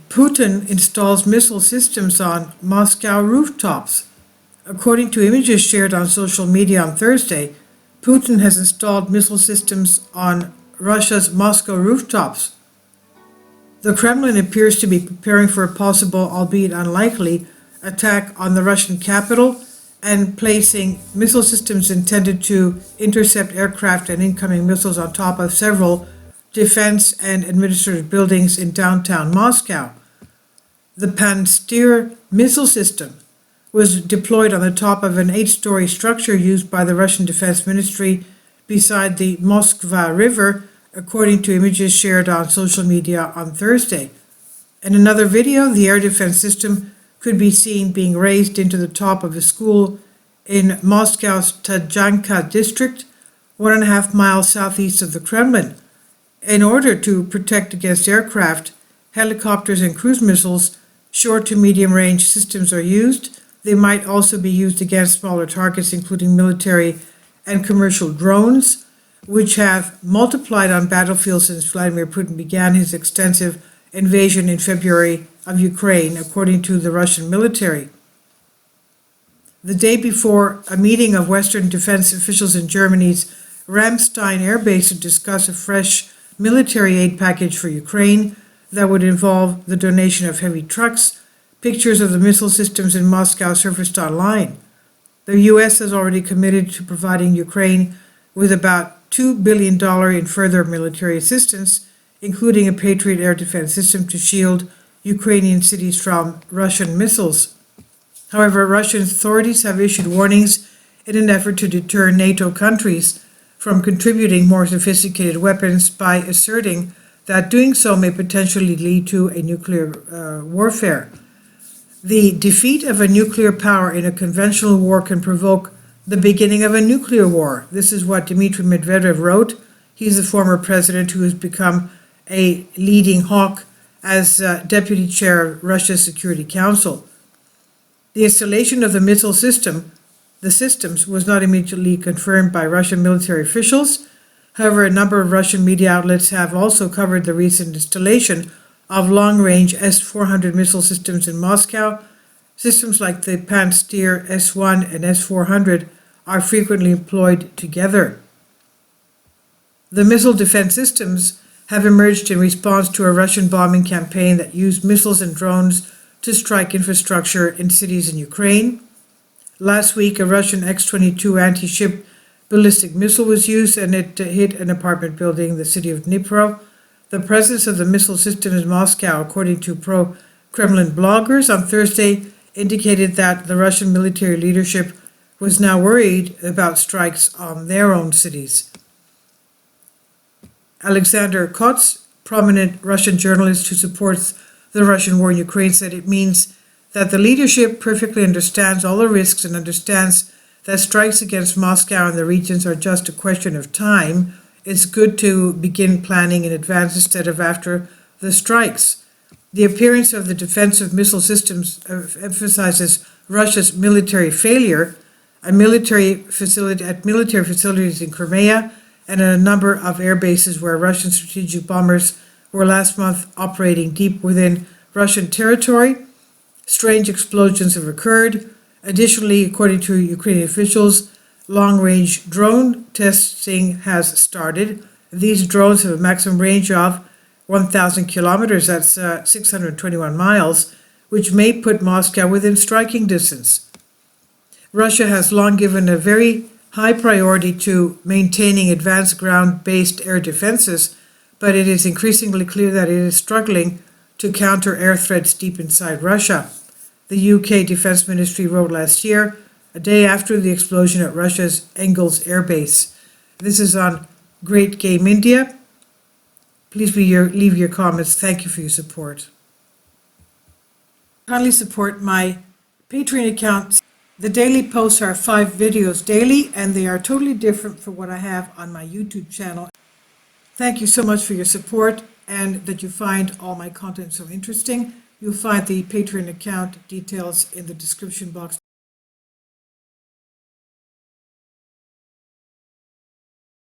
Putin installs missile systems on Moscow rooftops. According to images shared on social media on Thursday, Putin has installed missile systems on Russia's Moscow rooftops. The Kremlin appears to be preparing for a possible, albeit unlikely, attack on the Russian capital and placing missile systems intended to intercept aircraft and incoming missiles on top of several defense and administrative buildings in downtown Moscow. The Pantsir missile system was deployed on the top of an 8-story structure used by the Russian Defense Ministry beside the Moskva River, according to images shared on social media on Thursday. In another video, the air defense system could be seen being raised into the top of a school in Moscow's Tajanka district, 1.5 miles southeast of the Kremlin. In order to protect against aircraft, helicopters, and cruise missiles, short to medium range systems are used. They might also be used against smaller targets, including military and commercial drones, which have multiplied on battlefields since Vladimir Putin began his extensive invasion in February of Ukraine, according to the Russian military. The day before a meeting of Western defense officials in Germany's Ramstein air base to discuss a fresh military aid package for Ukraine that would involve the donation of heavy trucks, pictures of the missile systems in Moscow surfaced online. The U.S. has already committed to providing Ukraine with about $2 billion in further military assistance, including a Patriot air defense system to shield Ukrainian cities from Russian missiles. However, Russian authorities have issued warnings in an effort to deter NATO countries from contributing more sophisticated weapons by asserting that doing so may potentially lead to a nuclear warfare. The defeat of a nuclear power in a conventional war can provoke the beginning of a nuclear war. This is what Dmitry Medvedev wrote. He's the former president who has become a leading hawk as deputy chair of Russia's Security Council. The installation of the missile system, the systems, was not immediately confirmed by Russian military officials. However, a number of Russian media outlets have also covered the recent installation of long-range S-400 missile systems in Moscow. Systems like the Pantsir S-1 and S-400 are frequently employed together. The missile defense systems have emerged in response to a Russian bombing campaign that used missiles and drones to strike infrastructure in cities in Ukraine. Last week, a Russian X-22 anti-ship ballistic missile was used, and it hit an apartment building in the city of Dnipro. The presence of the missile system in Moscow, according to pro-Kremlin bloggers on Thursday, indicated that the Russian military leadership was now worried about strikes on their own cities. Alexander Kots, prominent Russian journalist who supports the Russian war in Ukraine, said it means that the leadership perfectly understands all the risks and understands that strikes against Moscow and the regions are just a question of time. It's good to begin planning in advance instead of after the strikes. The appearance of the defensive missile systems emphasizes Russia's military failure at military facilities in Crimea and at a number of air bases where Russian strategic bombers were last month operating deep within Russian territory. Strange explosions have occurred. Additionally, according to Ukrainian officials, long-range drone testing has started. These drones have a maximum range of 1,000 kilometers, that's 621 miles, which may put Moscow within striking distance. Russia has long given a very high priority to maintaining advanced ground-based air defenses, but it is increasingly clear that it is struggling to counter air threats deep inside Russia. The UK Defense Ministry wrote last year, a day after the explosion at Russia's Engels Air Base. This is on Great Game India. Please leave your comments. Thank you for your support. Kindly support my Patreon account. The daily posts are 5 videos daily, and they are totally different from what I have on my YouTube channel. Thank you so much for your support and that you find all my content so interesting. You'll find the Patreon account details in the description box